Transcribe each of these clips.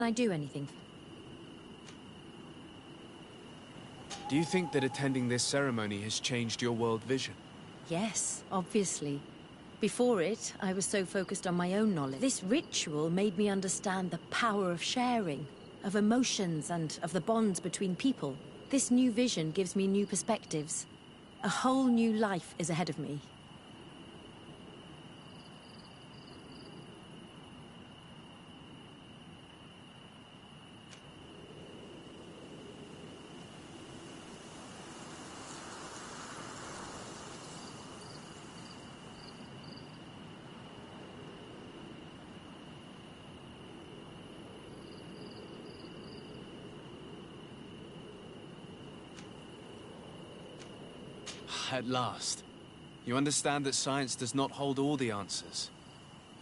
I do anything? Do you think that attending this ceremony has changed your world vision? Yes, obviously. Before it, I was so focused on my own knowledge. This ritual made me understand the power of sharing, of emotions, and of the bonds between people. This new vision gives me new perspectives. A whole new life is ahead of me. At last. You understand that science does not hold all the answers.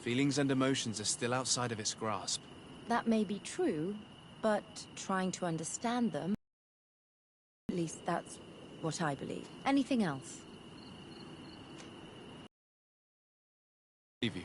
Feelings and emotions are still outside of its grasp. That may be true, but trying to understand them, at least that's what I believe. Anything else? Leave you.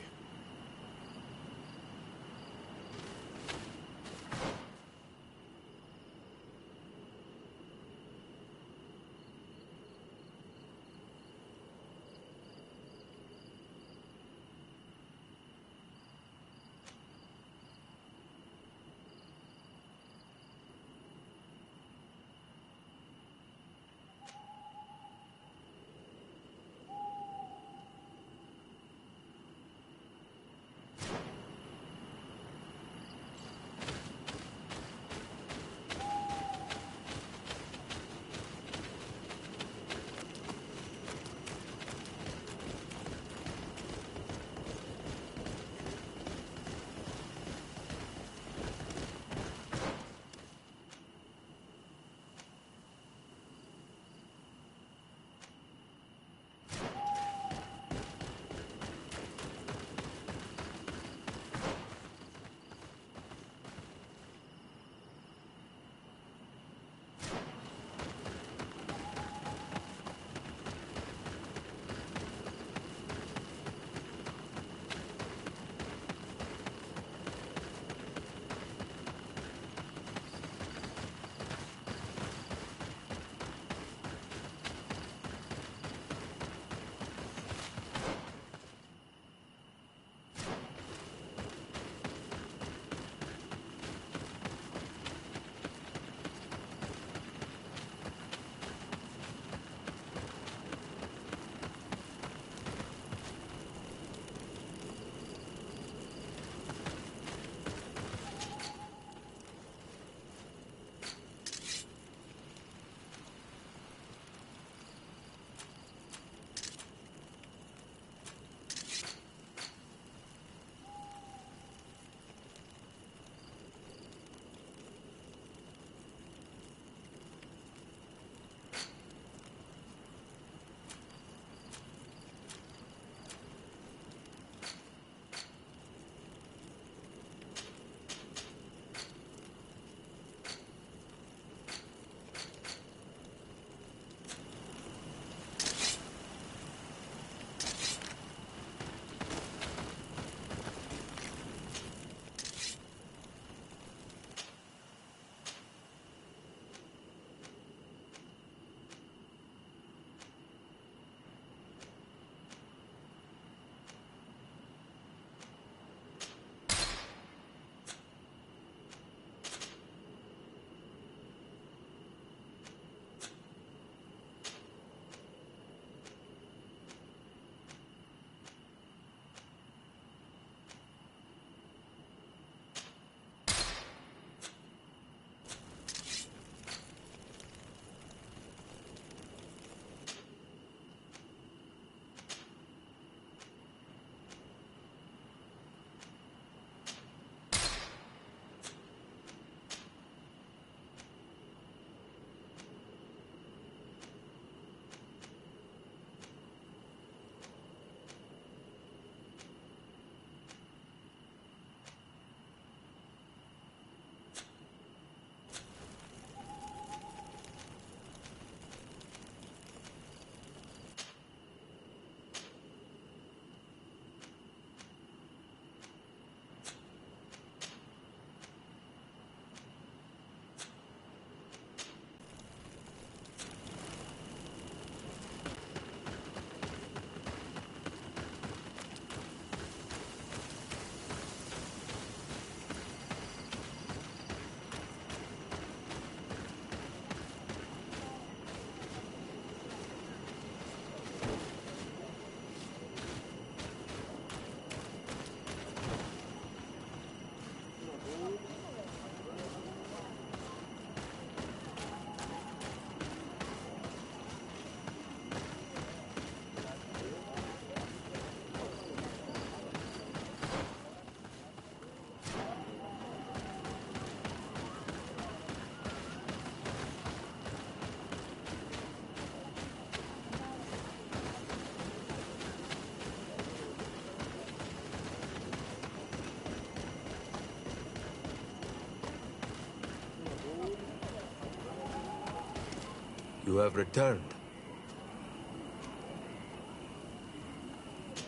You have returned.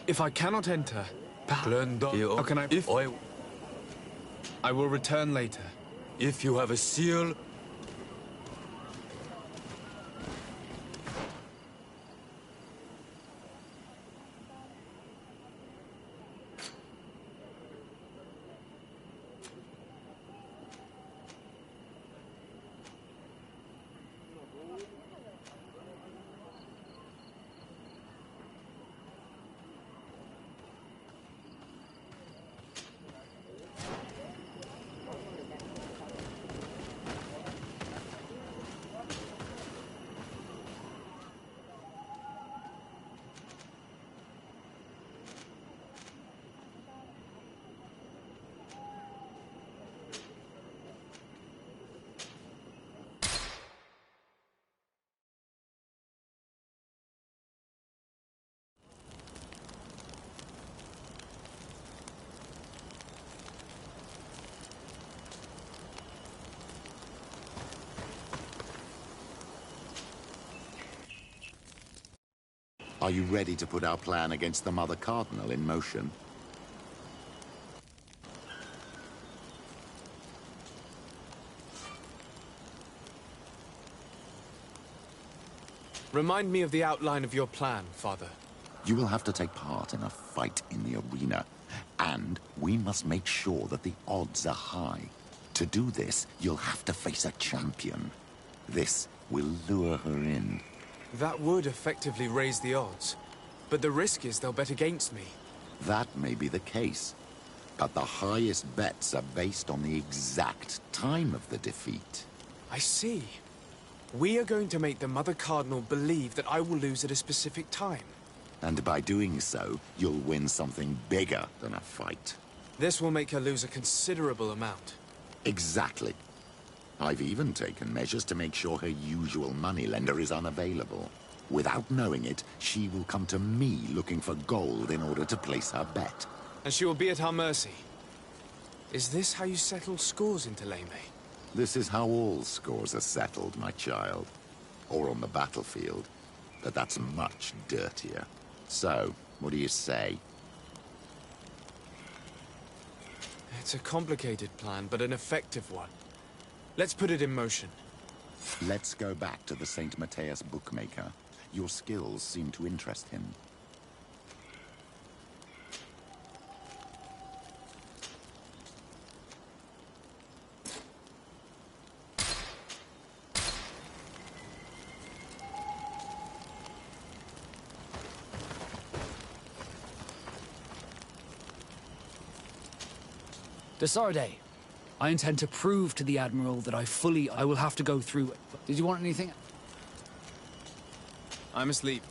If I cannot enter, How can I... I will return later. If you have a seal... Are you ready to put our plan against the Mother Cardinal in motion? Remind me of the outline of your plan, Father. You will have to take part in a fight in the arena, and we must make sure that the odds are high. To do this, you'll have to face a champion. This will lure her in. That would effectively raise the odds. But the risk is they'll bet against me. That may be the case, but the highest bets are based on the exact time of the defeat. I see. We are going to make the Mother Cardinal believe that I will lose at a specific time. And by doing so, you'll win something bigger than a fight. This will make her lose a considerable amount. Exactly. I've even taken measures to make sure her usual moneylender is unavailable. Without knowing it, she will come to me looking for gold in order to place her bet. And she will be at our mercy. Is this how you settle scores in Thélème? This is how all scores are settled, my child. Or on the battlefield. But that's much dirtier. So, what do you say? It's a complicated plan, but an effective one. Let's put it in motion. Let's go back to the St. Matthias bookmaker. Your skills seem to interest him. De Sardet, I intend to prove to the Admiral that I will have to go through it. Did you want anything? I'm asleep.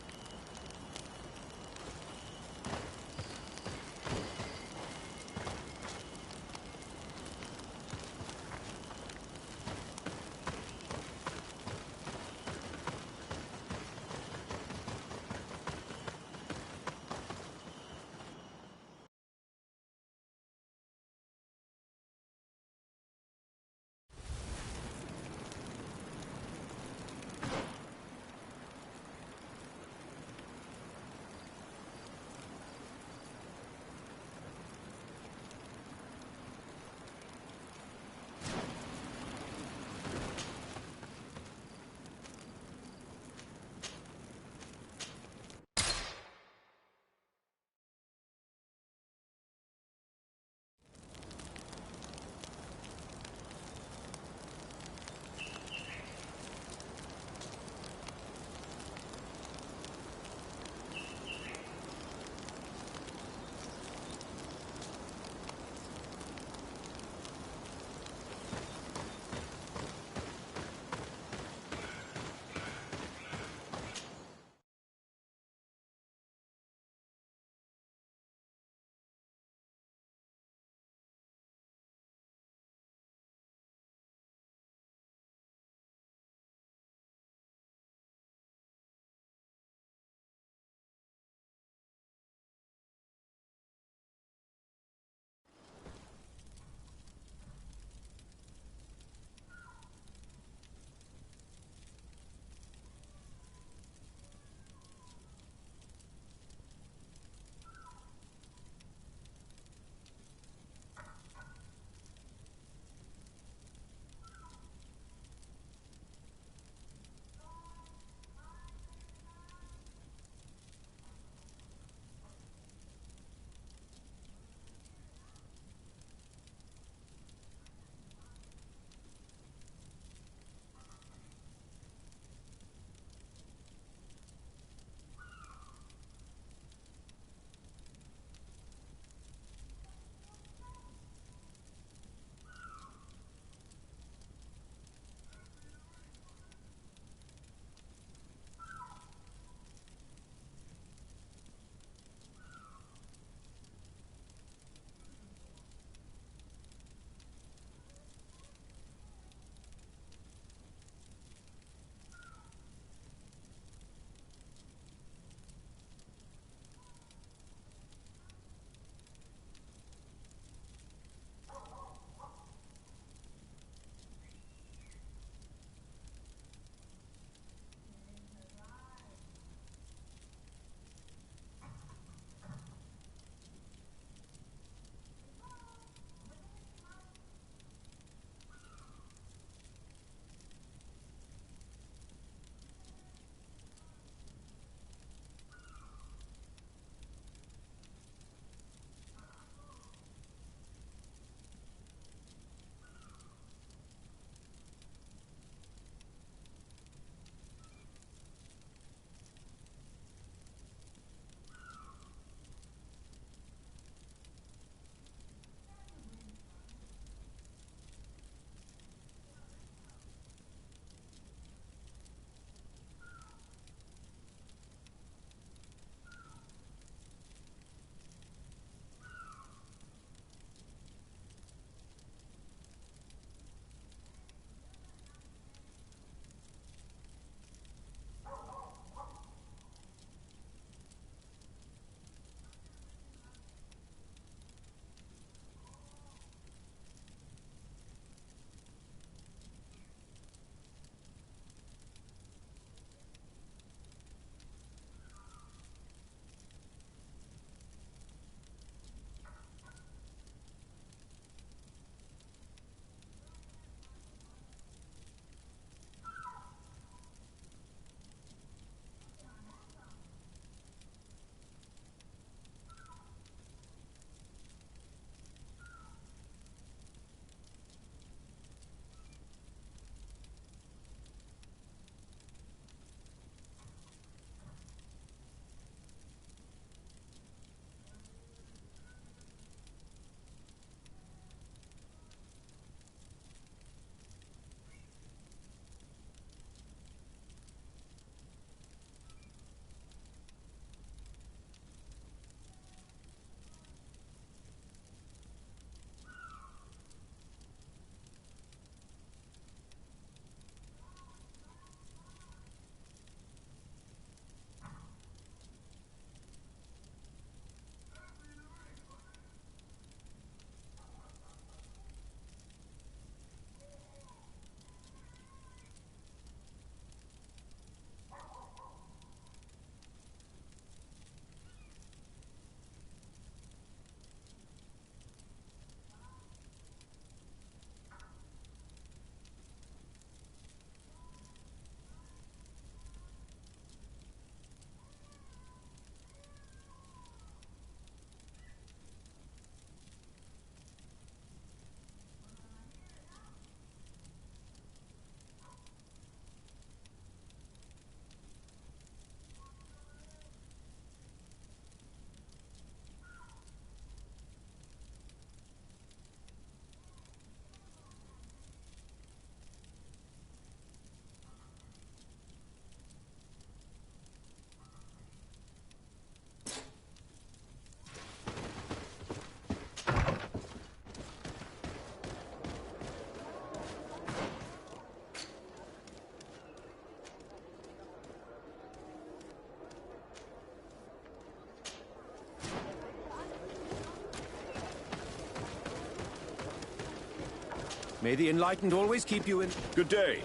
May the Enlightened always keep you in... Good day.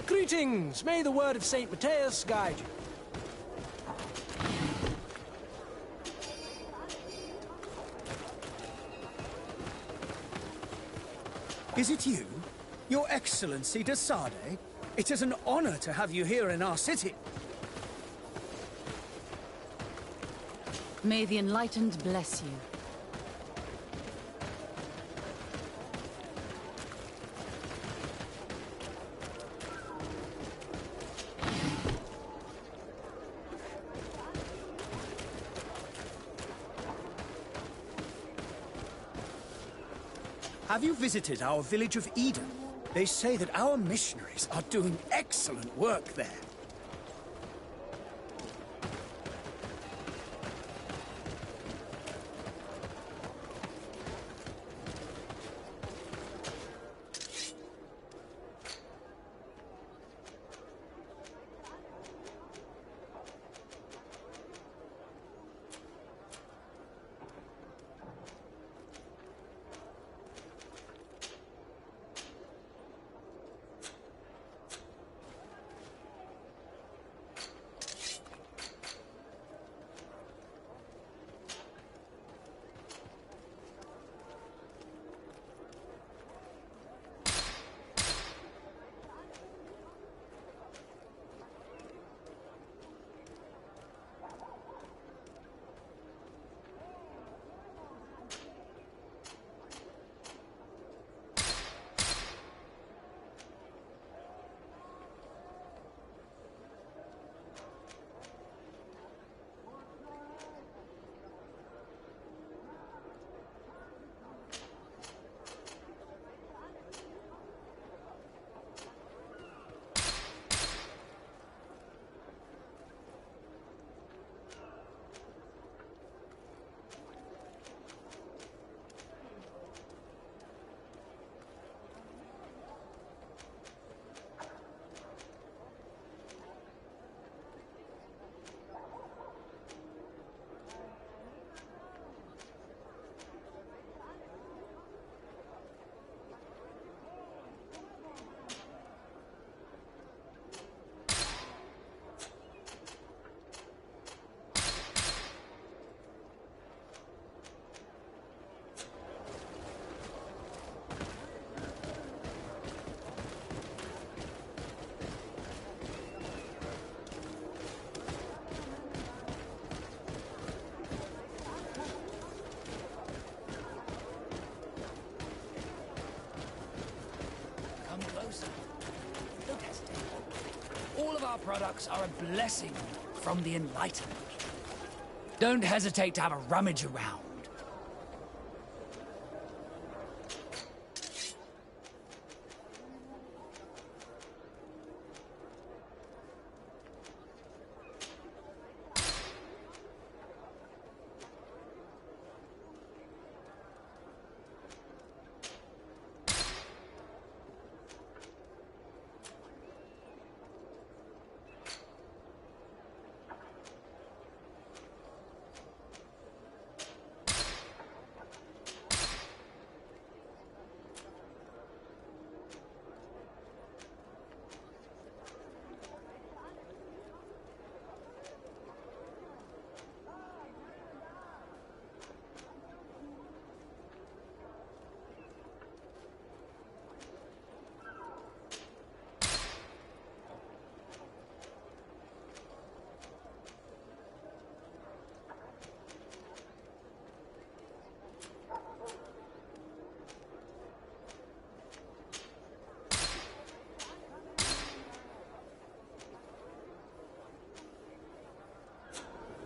Greetings! May the word of St. Matthias guide you. Is it you? Your Excellency de Sade? It is an honor to have you here in our city. May the Enlightened bless you. Have you visited our village of Eden? They say that our missionaries are doing excellent work there. All of our products are a blessing from the Enlightened. Don't hesitate to have a rummage around.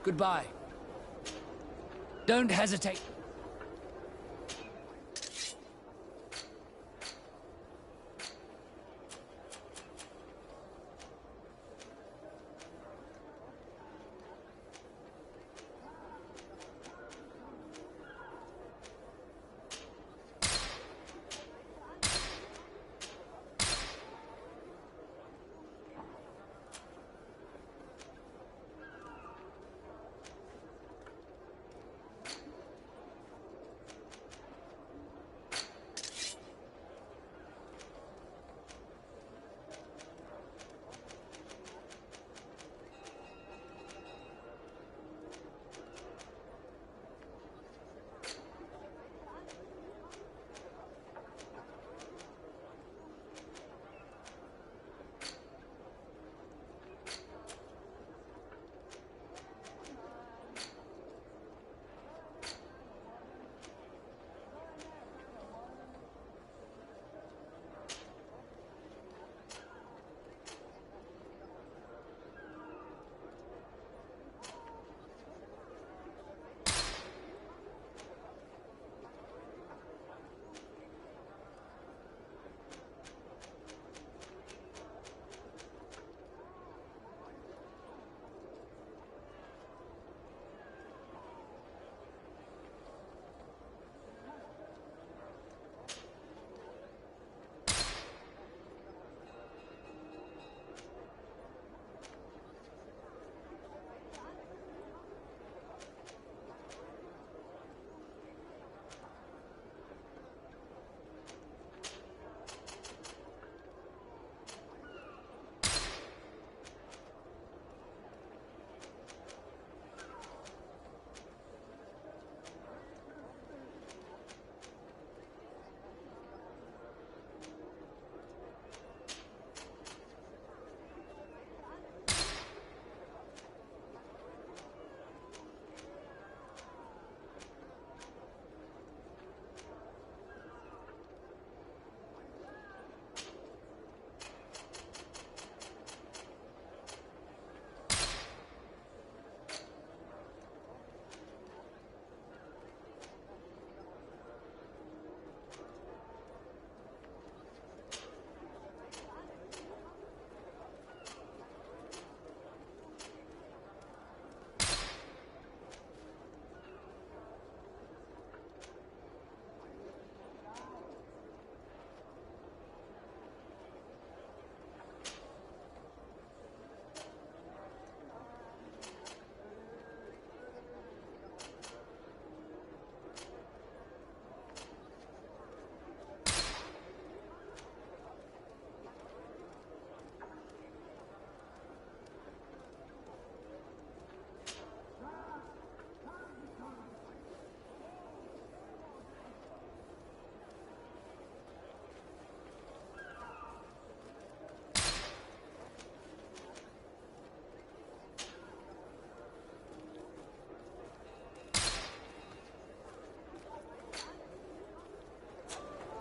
Goodbye. Don't hesitate.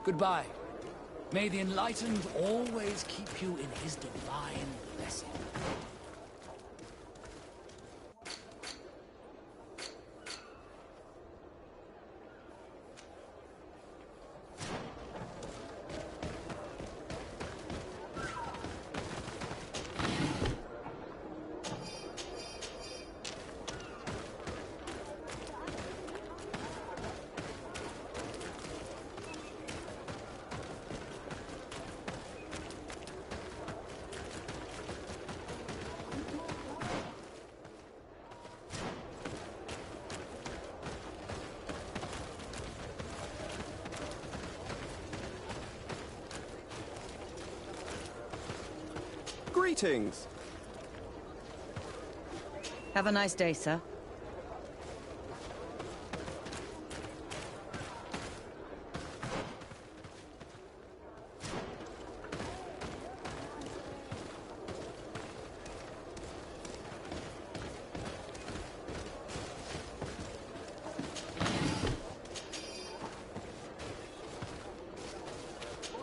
Goodbye. May the Enlightened always keep you in his divine blessing. Greetings. Have a nice day, sir.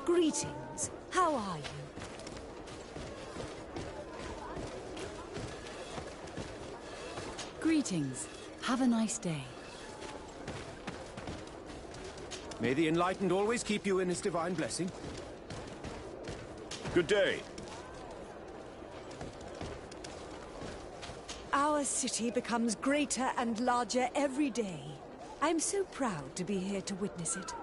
Greetings. How are you? Greetings. Have a nice day. May the Enlightened always keep you in his divine blessing. Good day. Our city becomes greater and larger every day. I'm so proud to be here to witness it.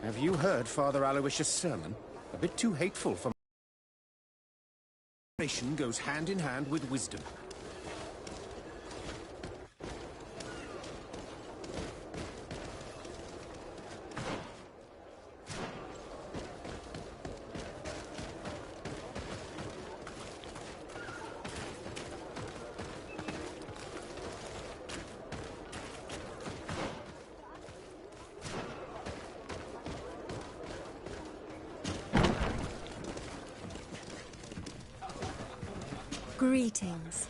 Have you heard Father Aloysius' sermon? A bit too hateful for... Moderation goes hand in hand with wisdom. Greetings.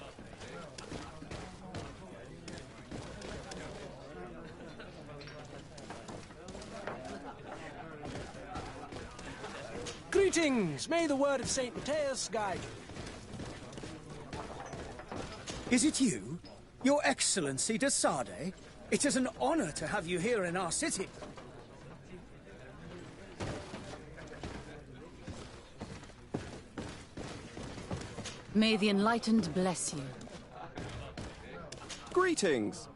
Greetings! May the word of St. Matthias guide you. Is it you? Your Excellency de Sade? It is an honor to have you here in our city. May the Enlightened bless you. Greetings.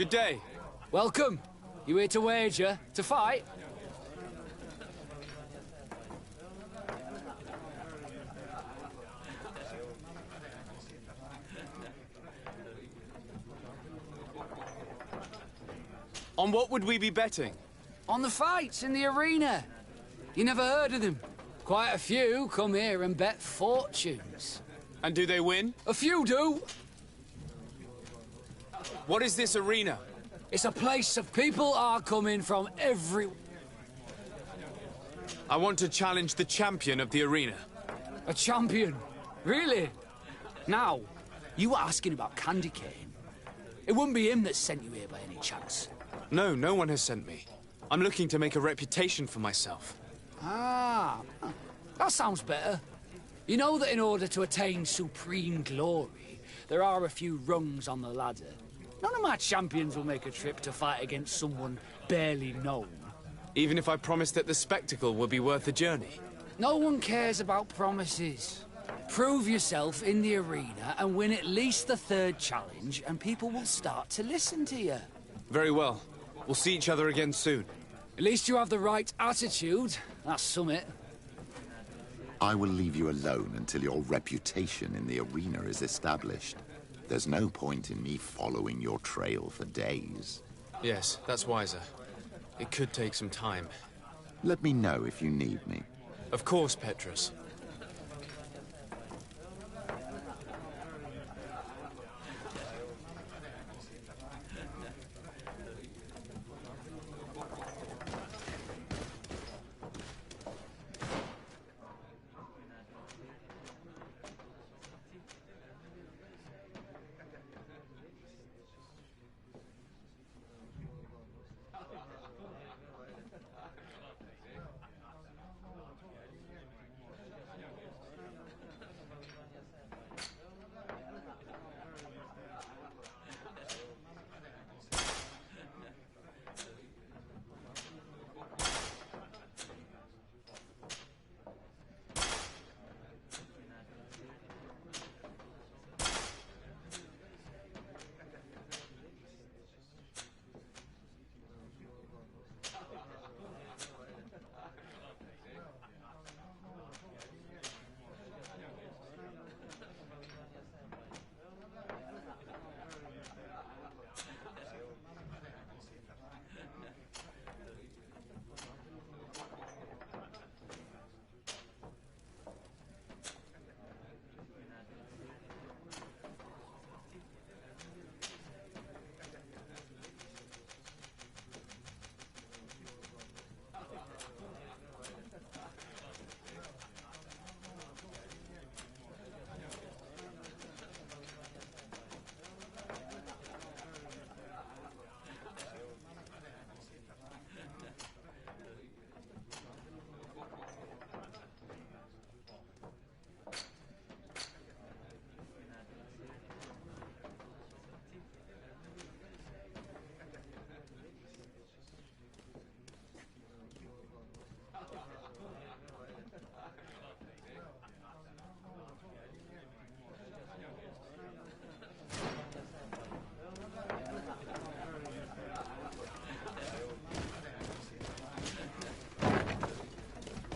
Good day. Welcome. You here to wager? To fight? On what would we be betting? On the fights in the arena. You never heard of them? Quite a few come here and bet fortunes. And do they win? A few do. What is this arena? It's a place of people are coming from every... I want to challenge the champion of the arena. A champion? Really? Now, you were asking about Candy Cane. It wouldn't be him that sent you here by any chance. No, no one has sent me. I'm looking to make a reputation for myself. Ah, that sounds better. You know that in order to attain supreme glory, there are a few rungs on the ladder. None of my champions will make a trip to fight against someone barely known. Even if I promise that the spectacle will be worth the journey. No one cares about promises. Prove yourself in the arena and win at least the third challenge, and people will start to listen to you. Very well. We'll see each other again soon. At least you have the right attitude. That's summit. I will leave you alone until your reputation in the arena is established. There's no point in me following your trail for days. Yes, that's wiser. It could take some time. Let me know if you need me. Of course, Petrus.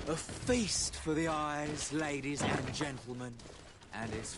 A feast for the eyes, ladies and gentlemen, and it's...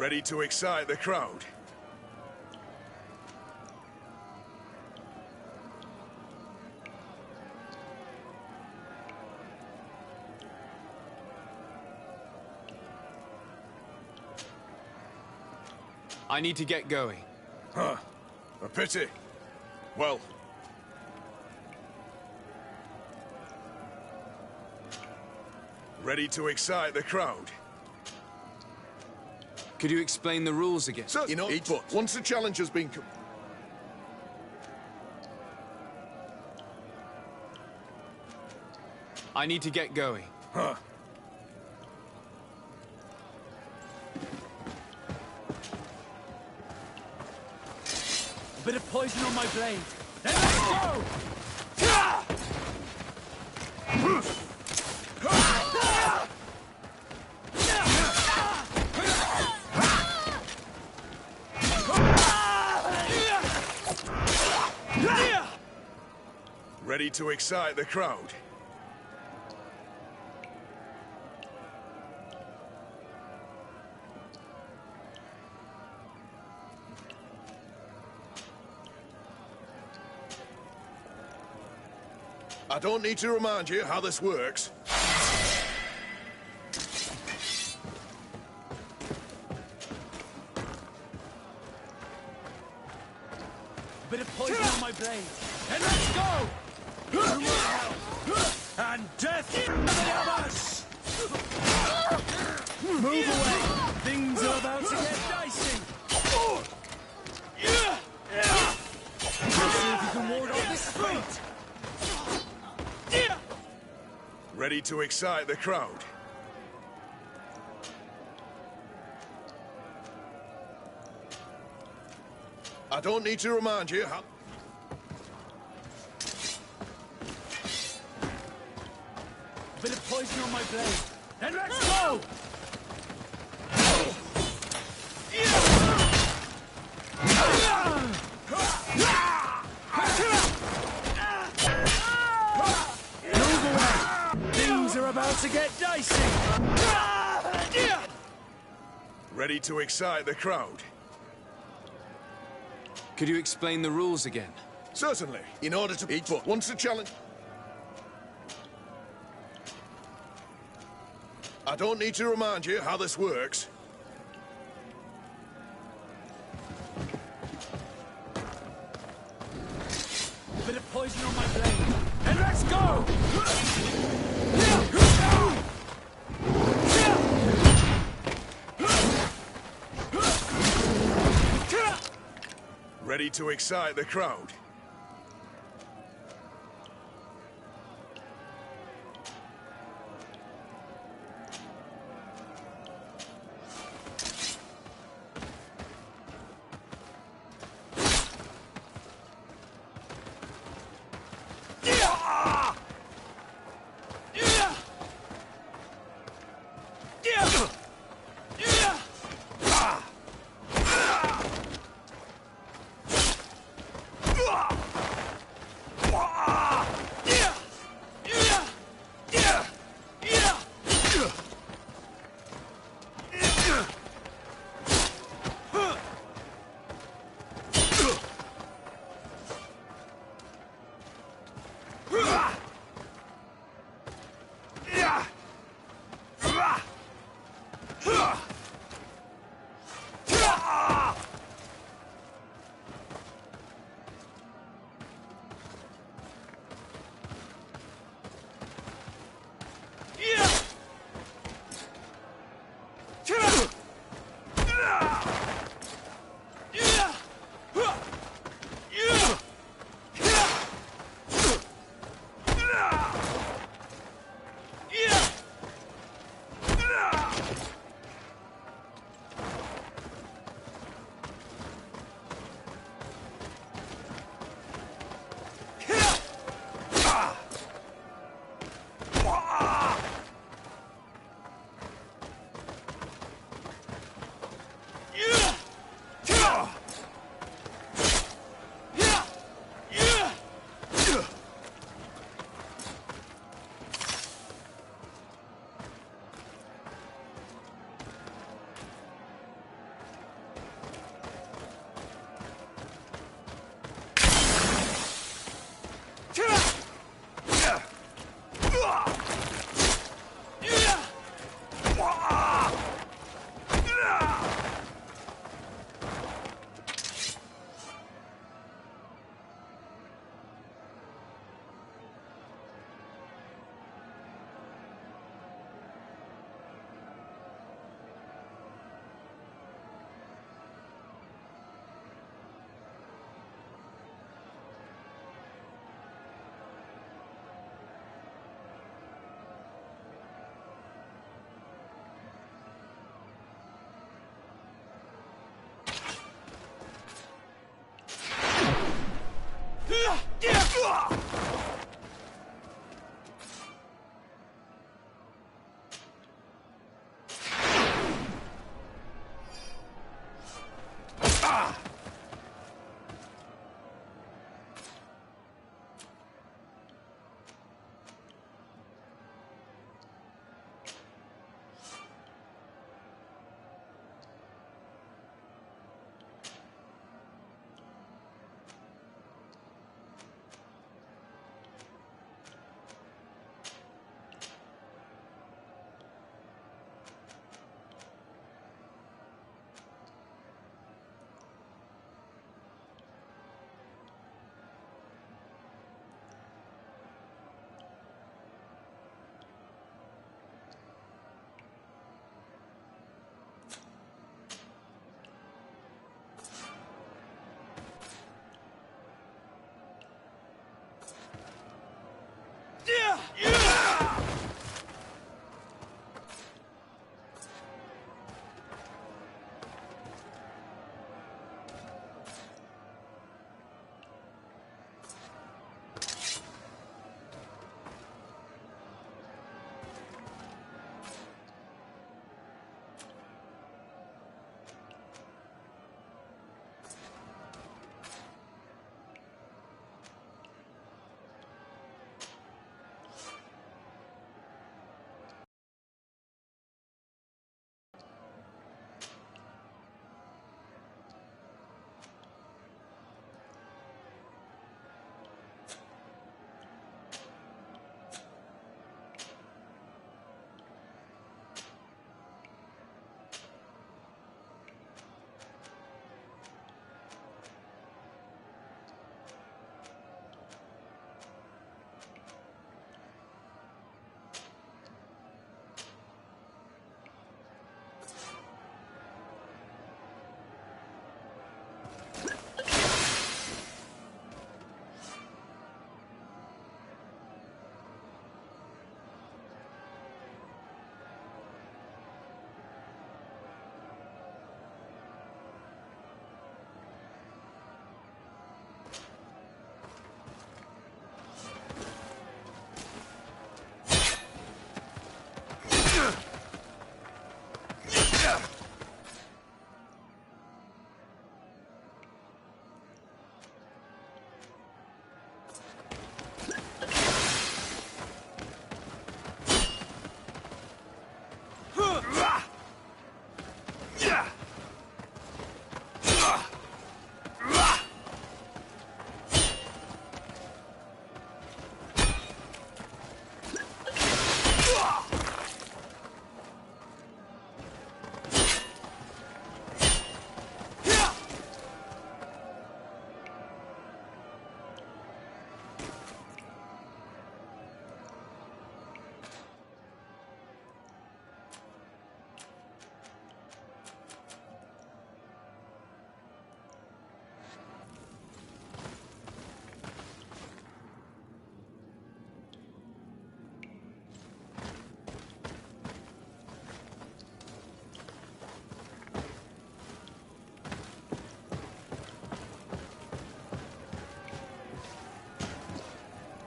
Ready to excite the crowd? I need to get going. Huh. A pity. Well... Ready to excite the crowd? Could you explain the rules again? So, you know, but once the challenge has been... I need to get going. Huh. A bit of poison on my blade. Then let's go! Ready to excite the crowd? I don't need to remind you how this works. A bit of poison on my blade. And let's go! And death in the others! Move away! Things are about to get dicey! Let's see if you can ward off this fate! Ready to excite the crowd? I don't need to remind you how... A bit of poison on my blade. And let's go! Move away! Things are about to get dicey! Ready to excite the crowd? Could you explain the rules again? Certainly. In order to eat, but once the challenge... I don't need to remind you how this works. A bit of poison on my blade. And let's go! Ready to excite the crowd?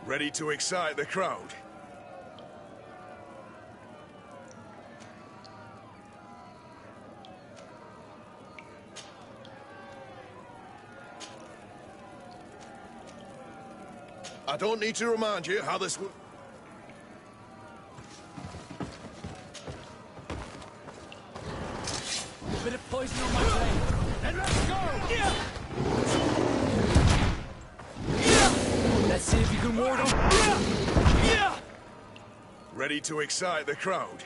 Ready to excite the crowd? I don't need to remind you how this will... Bit of poison on my blade. And let's go! Yeah! Let's see if you can ward off. Yeah! Ready to excite the crowd?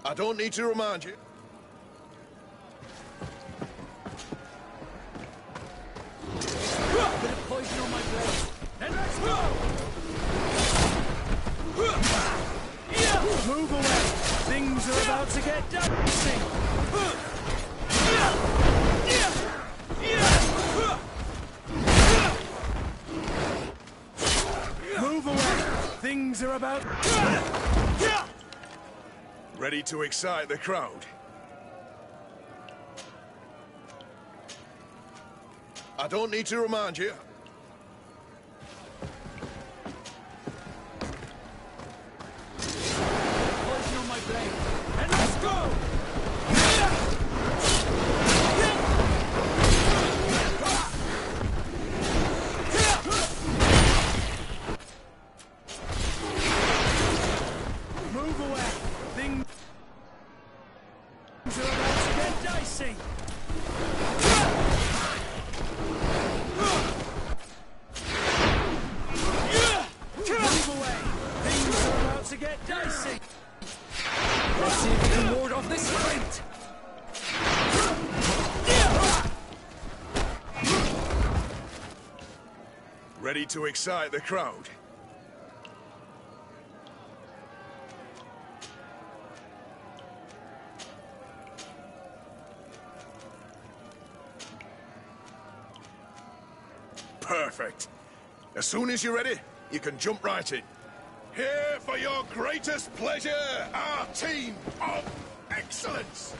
I don't need to remind you. Bit of poison on my blade. And let's go! Move away! Things are about to get dancing! Move away! Things are about... Ready to excite the crowd? I don't need to remind you. Poison on my blade. And let's go! Move away. Things are about to get dicey. Move away. Things are about to get dicey. Let's see if we can ward off this fight. Ready to excite the crowd? Perfect. As soon as you're ready, you can jump right in. Here for your greatest pleasure, our team of excellence.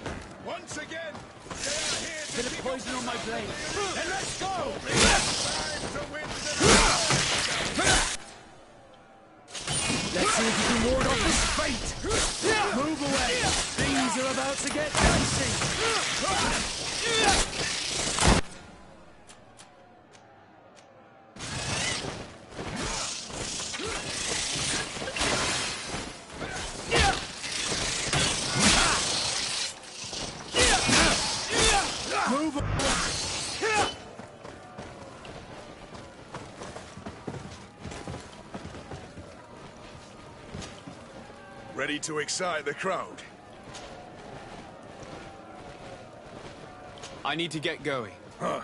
Once again, they are here to Bit of poison on my blade. Then let's go. time to win Let's see if we can ward off this fate. Move away. Things are about to get dicey. Move away. Ready to excite the crowd? I need to get going. Huh.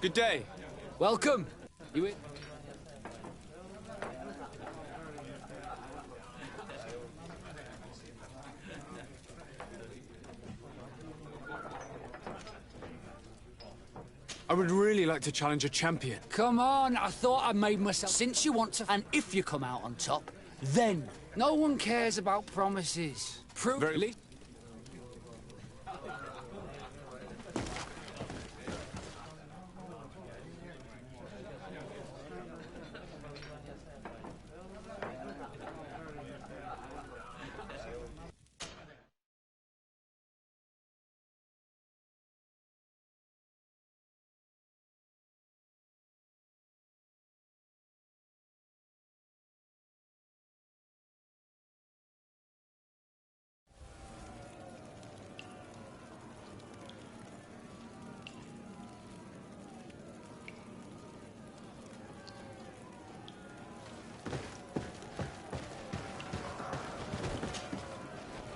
Good day. Welcome. You in? I would really like to challenge a champion. Come on, I thought I made myself. Since you want to, and if you come out on top, then no one cares about promises. Prove Very.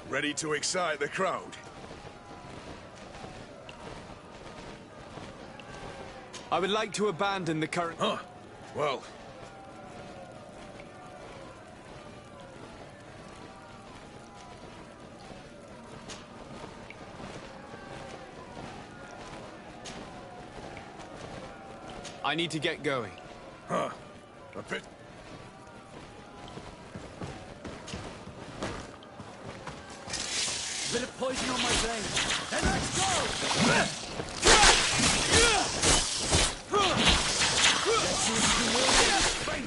Ready to excite the crowd? I would like to abandon the current... Huh. Well... I need to get going. Huh. A bit... Bit of poison on my blade. Then let's go! Let's see if you can win this fight.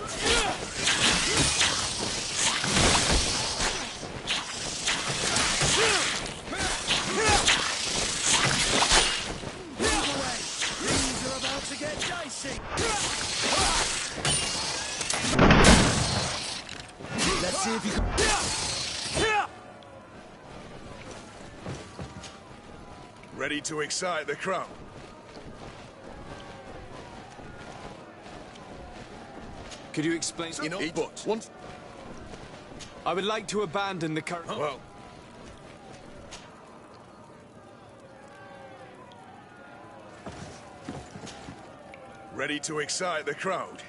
Ready to excite the crowd? Could you explain? You know, but once... I would like to abandon the current... Well... Ready to excite the crowd?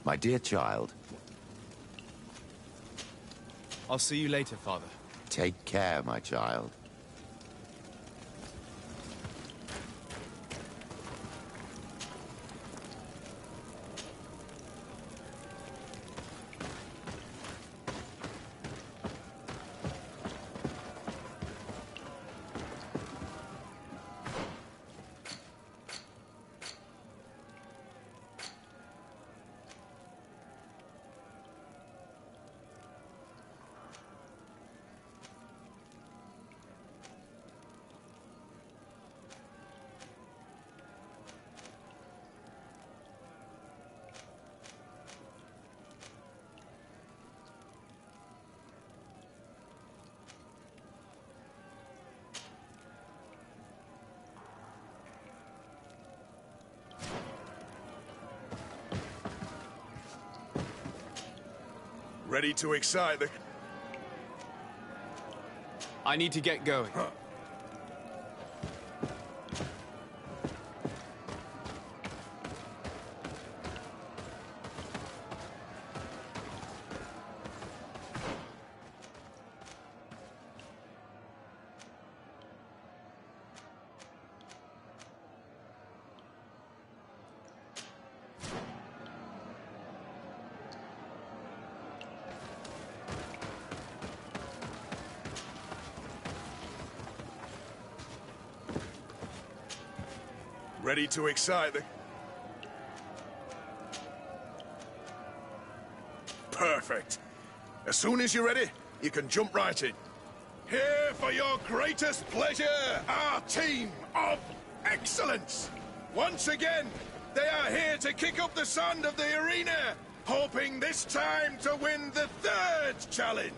My dear child, I'll see you later, Father. take care, my child. Ready to excite the... I need to get going. Ready to excite the... Perfect. As soon as you're ready, you can jump right in. Here for your greatest pleasure, our team of excellence. Once again, they are here to kick up the sand of the arena, hoping this time to win the third challenge.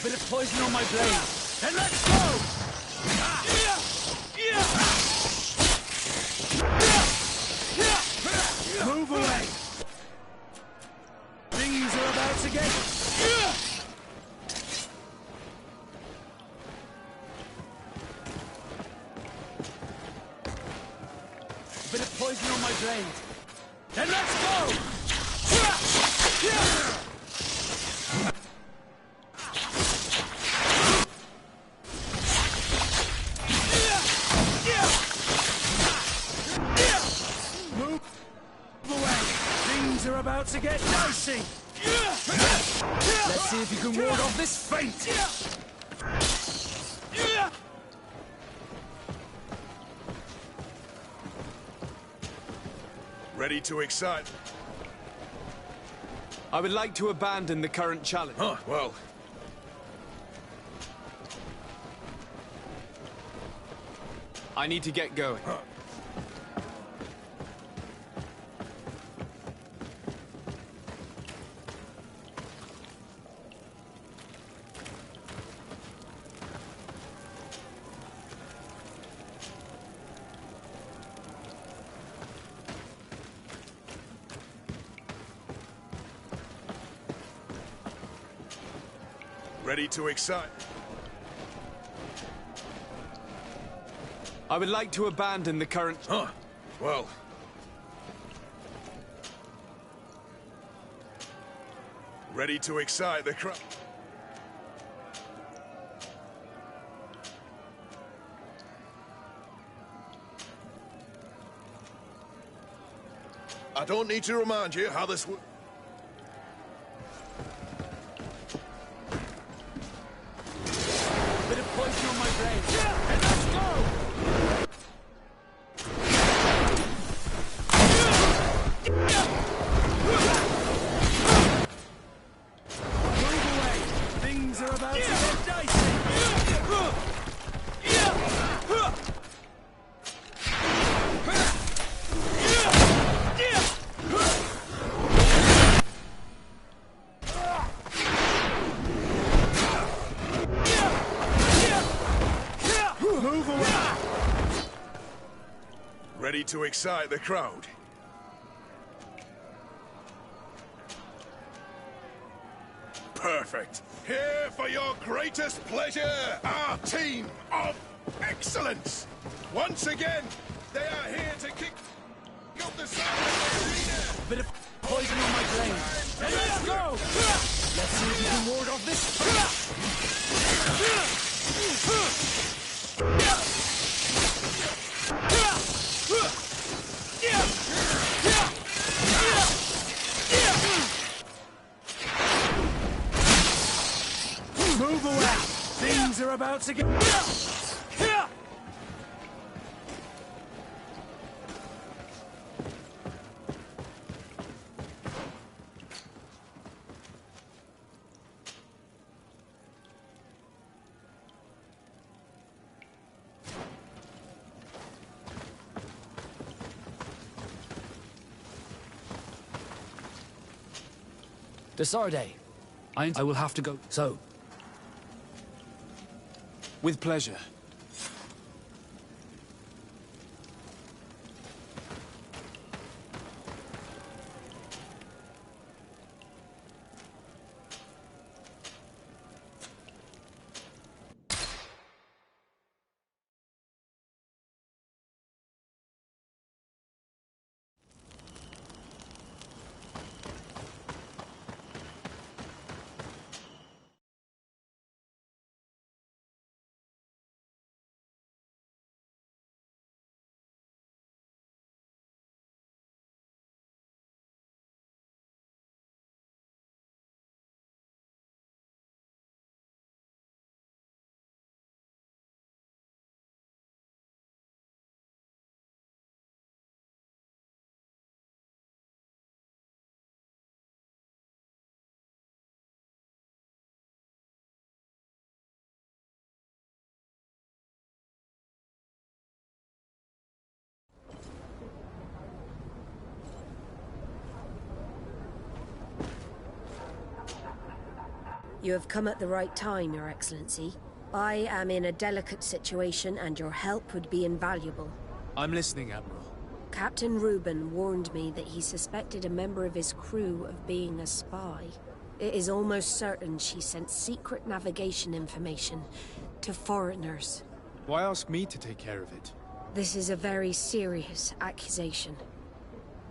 Bit of poison on my blade. And let's go! Move away! Things are about to get... Bit of poison on my blade. And let's go! Are about to get dicey. Let's see if you can ward off this fate. Ready to excite. I would like to abandon the current challenge. Well. I need to get going. Ready to excite. I would like to abandon the current... Well. Ready to excite the crowd. I don't need to remind you how this would... Bit of poison on my brain. And let's go! Move away. Things are about to get dicey. Move away. Ready to excite the crowd. Perfect. Here for your greatest pleasure, our team of excellence. Once again, they are here to kick up the side of the arena. Bit of poison on my brain. And let's go! Let's see if you can ward off this. Move away! Things are about to get... De Sardet, I will have to go. So, With pleasure. You have come at the right time, Your Excellency. I am in a delicate situation and your help would be invaluable. I'm listening, Admiral. Captain Reuben warned me that he suspected a member of his crew of being a spy. It is almost certain she sent secret navigation information to foreigners. Why ask me to take care of it? This is a very serious accusation.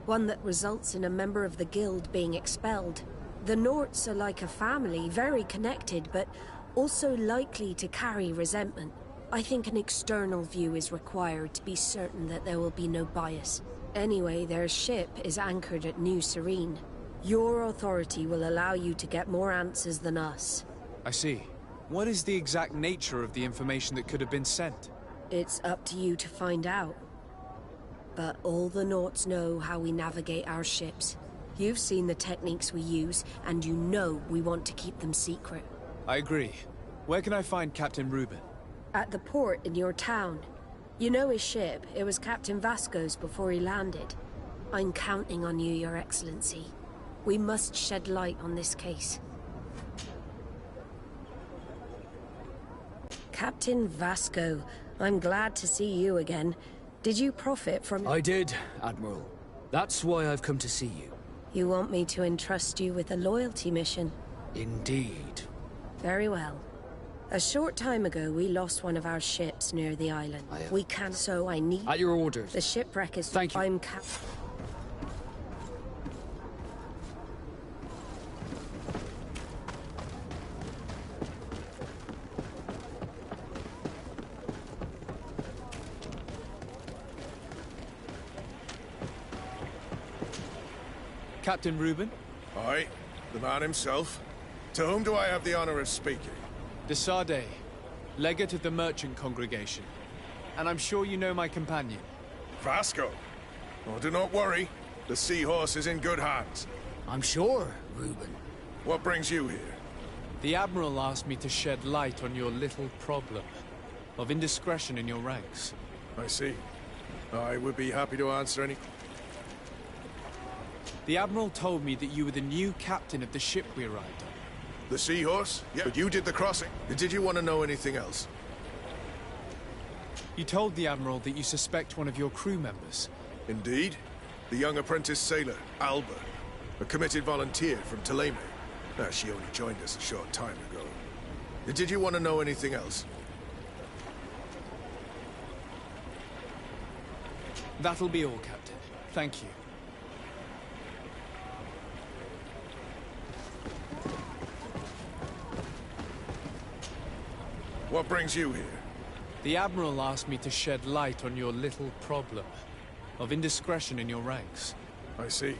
One that results in a member of the Guild being expelled. The Norts are like a family, very connected, but also likely to carry resentment. I think an external view is required to be certain that there will be no bias. Anyway, their ship is anchored at New Serene. Your authority will allow you to get more answers than us. I see. What is the exact nature of the information that could have been sent? It's up to you to find out. But all the Norts know how we navigate our ships. You've seen the techniques we use, and you know we want to keep them secret. I agree. Where can I find Captain Reuben? At the port in your town. You know his ship. It was Captain Vasco's before he landed. I'm counting on you, Your Excellency. We must shed light on this case. Captain Vasco, I'm glad to see you again. Did you profit from... I did, Admiral. That's why I've come to see you. You want me to entrust you with a loyalty mission? Indeed. Very well. A short time ago, we lost one of our ships near the island. We can, so I need... At your orders. The shipwreck is... Thank you. I'm Captain Reuben? Aye, the man himself. To whom do I have the honor of speaking? De Sardet, legate of the merchant congregation. And I'm sure you know my companion. Vasco. Oh, do not worry. The Seahorse is in good hands. I'm sure, Reuben. What brings you here? The Admiral asked me to shed light on your little problem of indiscretion in your ranks. I see. I would be happy to answer any... The Admiral told me that you were the new captain of the ship we arrived on. The Seahorse? Yeah, but you did the crossing. Did you want to know anything else? You told the Admiral that you suspect one of your crew members. Indeed. The young apprentice sailor, Alba. A committed volunteer from Thélème. She only joined us a short time ago. Did you want to know anything else? That'll be all, Captain. Thank you. What brings you here? The Admiral asked me to shed light on your little problem of indiscretion in your ranks. I see.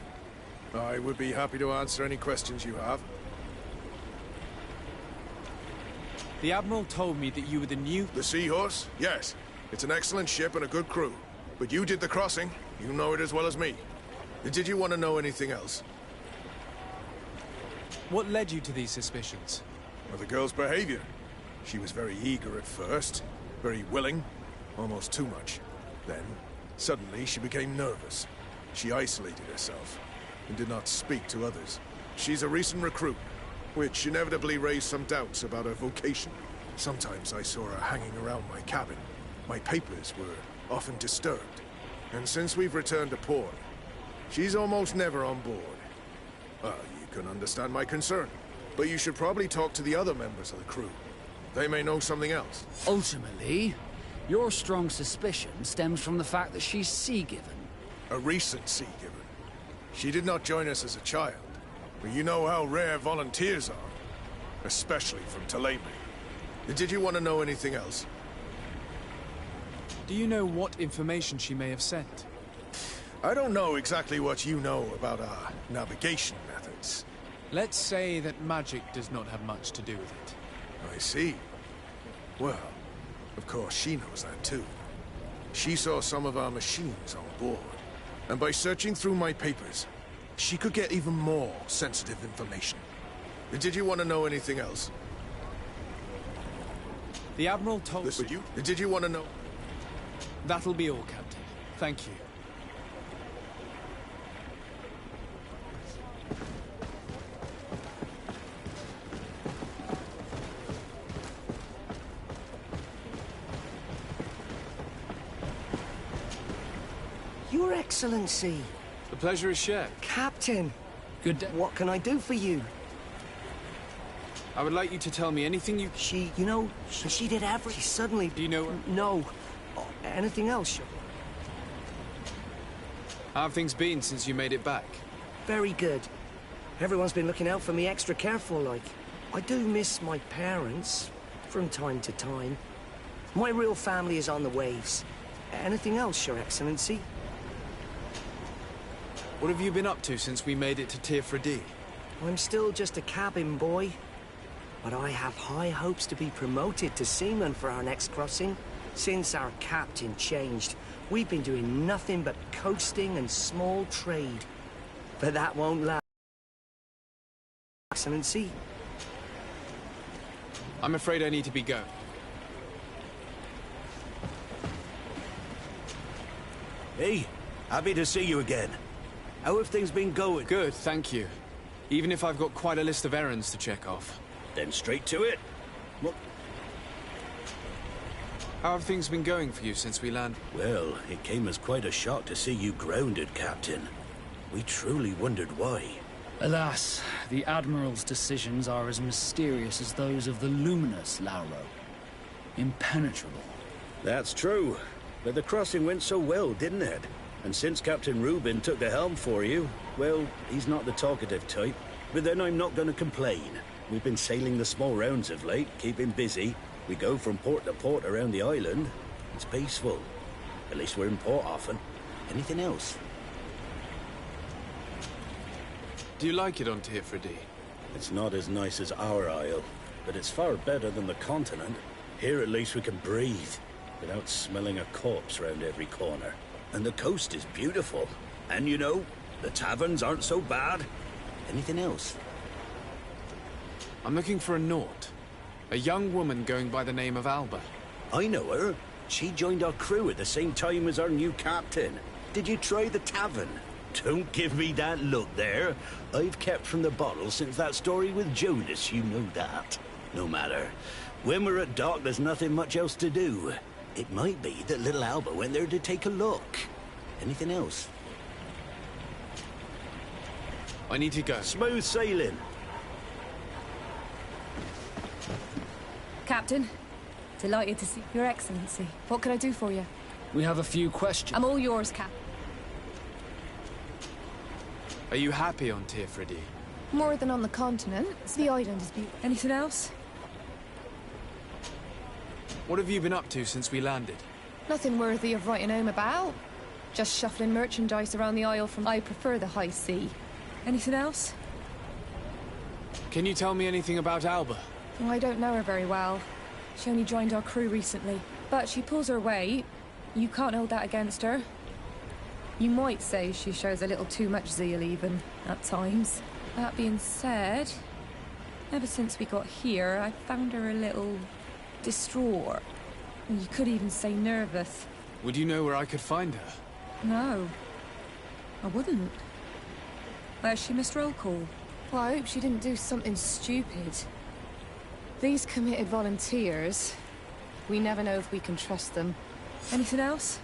I would be happy to answer any questions you have. The Admiral told me that you were the new... The Seahorse? Yes. It's an excellent ship and a good crew. But you did the crossing. You know it as well as me. Did you want to know anything else? What led you to these suspicions? Well, the girl's behavior. She was very eager at first, very willing, almost too much. Then, suddenly, she became nervous. She isolated herself, and did not speak to others. She's a recent recruit, which inevitably raised some doubts about her vocation. Sometimes I saw her hanging around my cabin. My papers were often disturbed. And since we've returned to port, she's almost never on board. Well, you can understand my concern, but you should probably talk to the other members of the crew. They may know something else. Ultimately, your strong suspicion stems from the fact that she's Sea-given. A recent Sea-given. She did not join us as a child, but you know how rare volunteers are, especially from Thélème. Did you want to know anything else? Do you know what information she may have sent? I don't know exactly what you know about our navigation methods. Let's say that magic does not have much to do with it. I see. Well, of course she knows that too. She saw some of our machines on board, and by searching through my papers, she could get even more sensitive information. Did you want to know anything else? The Admiral told us. Did you want to know? That'll be all, Captain. Thank you. Your Excellency. The pleasure is shared. Captain. Good day. What can I do for you? I would like you to tell me anything you... She did everything. She suddenly... Do you know her? No. Anything else? How have things been since you made it back? Very good. Everyone's been looking out for me extra careful, like. I do miss my parents, from time to time. My real family is on the waves. Anything else, Your Excellency? What have you been up to since we made it to Teofra. I'm still just a cabin boy. But I have high hopes to be promoted to seaman for our next crossing. Since our captain changed, we've been doing nothing but coasting and small trade. But that won't last, Excellency. I'm afraid I need to be going. Hey, happy to see you again. How have things been going? Good, thank you. Even if I've got quite a list of errands to check off. Then straight to it. What? How have things been going for you since we landed? Well, it came as quite a shock to see you grounded, Captain. We truly wondered why. Alas, the Admiral's decisions are as mysterious as those of the luminous Lauro. Impenetrable. That's true. But the crossing went so well, didn't it? And since Captain Rubin took the helm for you, well, he's not the talkative type. But then I'm not going to complain. We've been sailing the small rounds of late, keeping busy. We go from port to port around the island. It's peaceful. At least we're in port often. Anything else? Do you like it on Teofra? It's not as nice as our isle, but it's far better than the continent. Here at least we can breathe, without smelling a corpse round every corner. And the coast is beautiful. And you know, the taverns aren't so bad. Anything else? I'm looking for a Naut. A young woman going by the name of Alba. I know her. She joined our crew at the same time as our new captain. Did you try the tavern? Don't give me that look there. I've kept from the bottle since that story with Jonas, you know that. No matter. When we're at dock, there's nothing much else to do. It might be that little Alba went there to take a look. Anything else? I need to go. Smooth sailing. Captain, delighted to see Your Excellency. What can I do for you? We have a few questions. I'm all yours, Cap. Are you happy on Teofra? More than on the continent. The island is beautiful. Anything else? What have you been up to since we landed? Nothing worthy of writing home about. Just shuffling merchandise around the isle from... I prefer the high sea. Anything else? Can you tell me anything about Alba? Oh, I don't know her very well. She only joined our crew recently. But she pulls her weight. You can't hold that against her. You might say she shows a little too much zeal even, at times. That being said, ever since we got here, I found her a little... distraught. You could even say nervous. Would you know where I could find her? No. I wouldn't. Where's she, Mr. Roll Call? Well, I hope she didn't do something stupid. These committed volunteers, we never know if we can trust them. Anything else?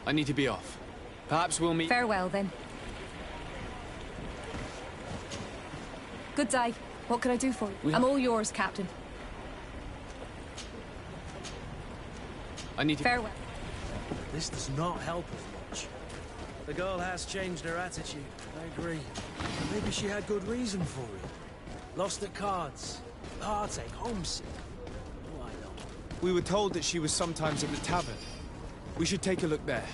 I need to be off. Perhaps we'll meet... Farewell, then. Good day. What can I do for you? I'm all yours, Captain. I need to... Farewell. This does not help us much. The girl has changed her attitude, I agree. Maybe she had good reason for it. Lost at cards, heartache, homesick. Oh, I know. We were told that she was sometimes at the tavern. We should take a look there.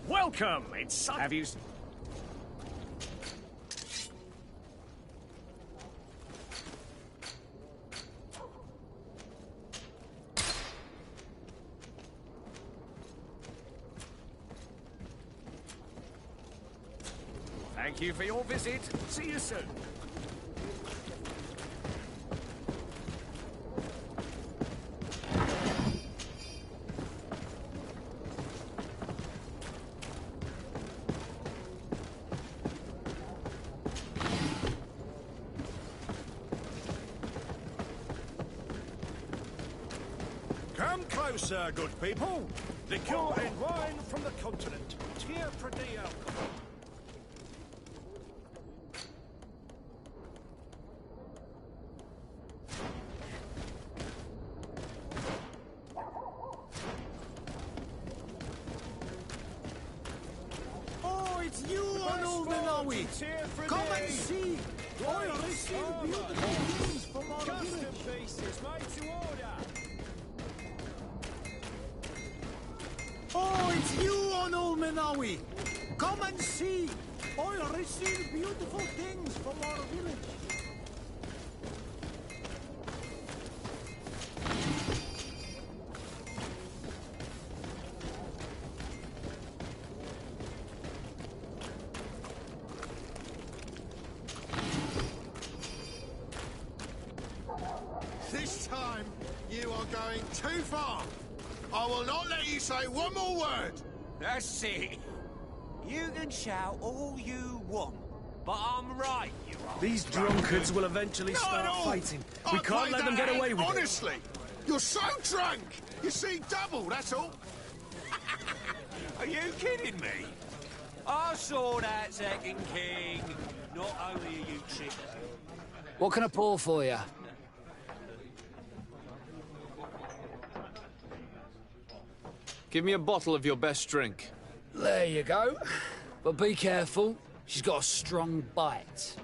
Welcome! It's... Have you... Thank you for your visit. See you soon. Come closer, good people. Liqueur and wine from the continent. Tier for the alcohol. Oh, it's you, Arnold Malawi! Come and see! I received beautiful things from our village. Pieces made to order. Oh, it's you, Arnold Malawi! Come and see! I received beautiful things from our village. This time, you are going too far. I will not let you say one more word. That's it. You can shout all you want, but I'm right, you are. These drunkards will eventually Not start at all. fighting. I We can't played let them that get away hand with it. honestly. You're so drunk. You see double, that's all. Are you kidding me? I saw that second king. Not only are you tricked. What can I pour for you? Give me a bottle of your best drink. There you go. But be careful. She's got a strong bite.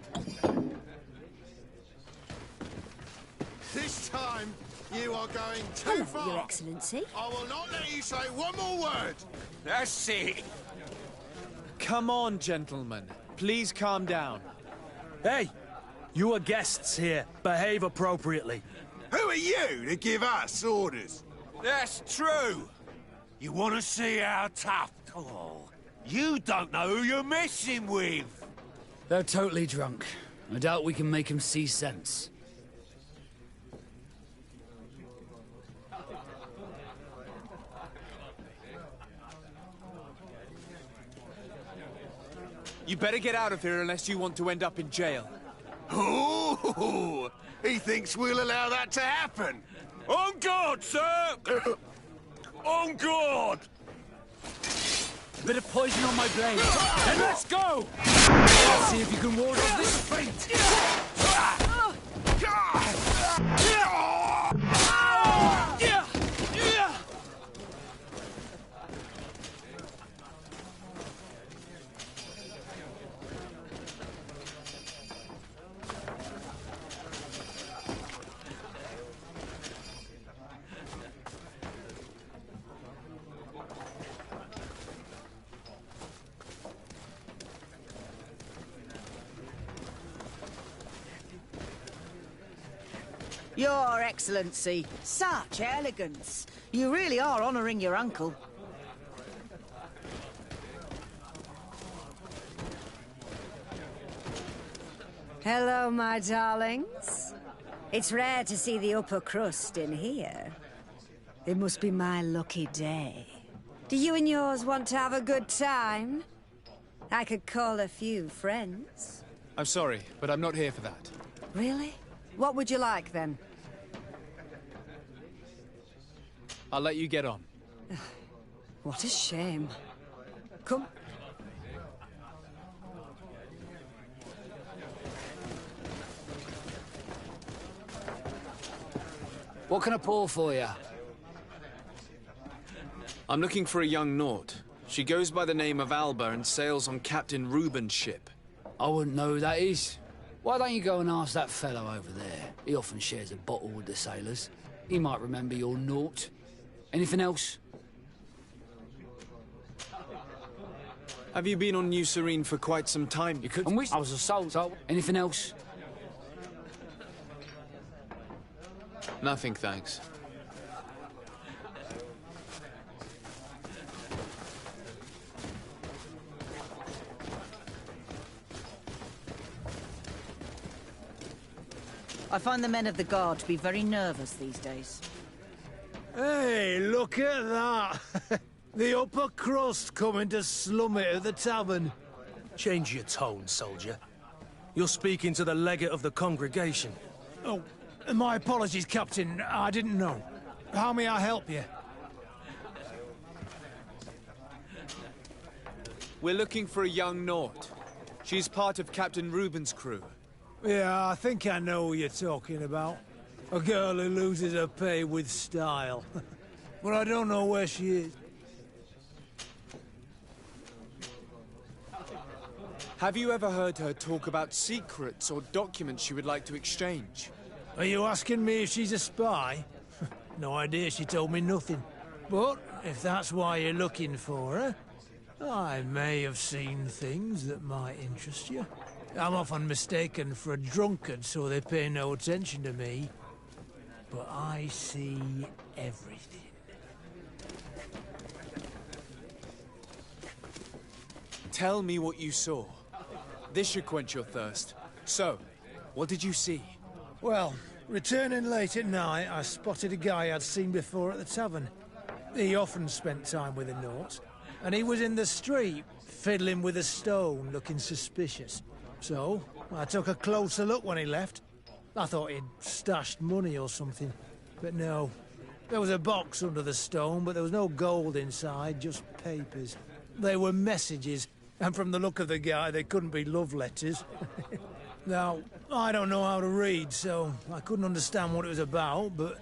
This time, you are going too far. Your Excellency. I will not let you say one more word. That's it. Come on, gentlemen. Please calm down. Hey, you are guests here. Behave appropriately. Who are you to give us orders? That's true. You want to see how tough? Oh, you don't know who you're messing with. They're totally drunk. I doubt we can make them see sense. You better get out of here unless you want to end up in jail. Ooh, he thinks we'll allow that to happen. On guard, sir! On guard! A bit of poison on my blade. Then let's go! Let's see if you can ward off this fate. Your Excellency, such elegance. You really are honouring your uncle. Hello, my darlings. It's rare to see the upper crust in here. It must be my lucky day. Do you and yours want to have a good time? I could call a few friends. I'm sorry, but I'm not here for that. Really? What would you like, then? I'll let you get on. What a shame. Come. What can I pour for you? I'm looking for a young Naut. She goes by the name of Alba and sails on Captain Reuben's ship. I wouldn't know who that is. Why don't you go and ask that fellow over there? He often shares a bottle with the sailors. He might remember your Naut. Anything else? Have you been on New Serene for quite some time? You could. I was a soldier. Anything else? Nothing, thanks. I find the men of the guard to be very nervous these days. Hey, look at that! The upper crust coming to slum it at the tavern. Change your tone, soldier. You're speaking to the legate of the congregation. Oh, my apologies, Captain. I didn't know. How may I help you? We're looking for a young Naut. She's part of Captain Reuben's crew. Yeah, I think I know who you're talking about. A girl who loses her pay with style. But I don't know where she is. Have you ever heard her talk about secrets or documents she would like to exchange? Are you asking me if she's a spy? No idea, she told me nothing. But if that's why you're looking for her, I may have seen things that might interest you. I'm often mistaken for a drunkard, so they pay no attention to me. But I see everything. Tell me what you saw. This should quench your thirst. So, what did you see? Well, Returning late at night, I spotted a guy I'd seen before at the tavern. He often spent time with the Norts, and he was in the street, fiddling with a stone, looking suspicious. So, I took a closer look when he left. I thought he'd stashed money or something, but no. There was a box under the stone, but there was no gold inside, just papers. They were messages, and from the look of the guy, they couldn't be love letters. Now, I don't know how to read, so I couldn't understand what it was about, but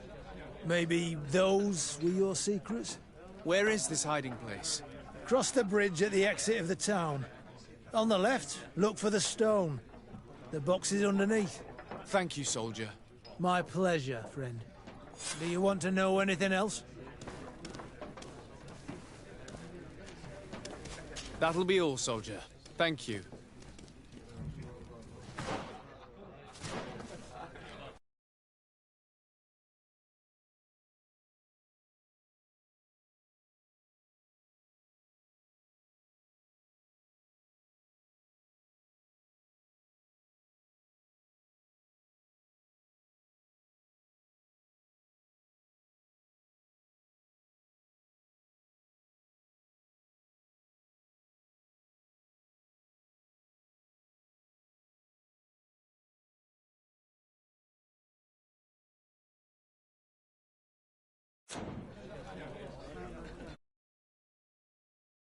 maybe those were your secrets? Where is this hiding place? Cross the bridge at the exit of the town. On the left, look for the stone. The box is underneath. Thank you, soldier. My pleasure, friend. Do you want to know anything else? That'll be all, soldier. Thank you.